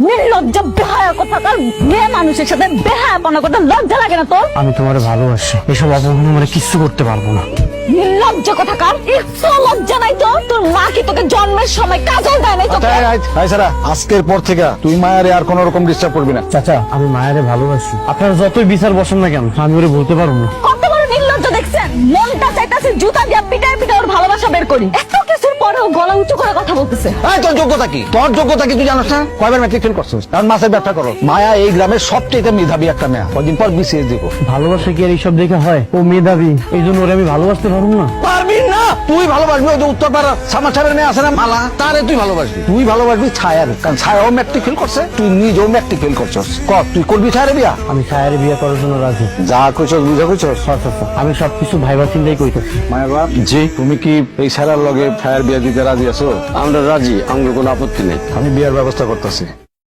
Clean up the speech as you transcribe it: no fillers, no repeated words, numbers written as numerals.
নির্লজ্জ বেহায়া কোথাকার মেয়ে মানুষের সাথে বেহায়াপনা করতে লজ্জা লাগে না তোর? আমি তোমারে ভালোবাসি, এসব অপমান মানে কিচ্ছু করতে পারবো না। নির্লজ্জ কোথাকার, একটু লজ্জা নাই তো? তোর মা কি তোকে জন্মের সময় কাজল দেয় নাই তোকে? সারা আজকের পর থেকে তুই মায়ারে আর কোন রকম ডিস্টার্ব করবি না। চাচা, আমি মায়ারে ভালোবাসি, আপনারা যতই বিচার বসেন না কেন আমি ওরে বলতে পারবো না। কত বড় নির্লজ্জ দেখছেন? মনটা চাইতাছে জুতা দিয়া পিটায় পিটায় ওর ভালোবাসা বের করি। এত কিছুর পরেও গলা উঁচু করে কথা বলতেছে। তোর যোগ্যতা কি? তোর যোগ্যতা কি তুই জানোস না? কয়বার ম্যাট্রিক ফেল করছিস? কারণ মাসের ব্যবসা করো। মায়া এই গ্রামের সবচেয়ে মেধাবী একটা মেয়া, কদিন পর বিসিএস দিব। ভালোবাসা কি আর এইসব দেখে হয়? ও মেধাবী, এই জন্য ওরে আমি ভালোবাসতে পারবো না? পারবি না? তুই ভালোবাসবি ওই যে উত্তরপাড়া সামাচারের মেয়ে আছে না মালা, তারে তুই ভালোবাসবি। তুই ভালোবাসবি ছায়ার, কারণ ছায়াও ম্যাট্রিক ফেল করছে, তুই নিজেও ম্যাট্রিক ফেল করছস। তুই করবি ছায়ারে বিয়া? আমি ছায়ারে বিয়ে করার জন্য রাজি। যা কইছস বুঝা কইছস? আমি সবকিছু ভাইবা চিন্তাই কইতেছি। মায়ের বাপ জি, তুমি কি এই ছায়ার লগে ছায়ার বিয়া দিতে রাজি আছো? আমরা রাজি, আমাদের কোনো আপত্তি নেই। আমি বিয়ার ব্যবস্থা করতেছি।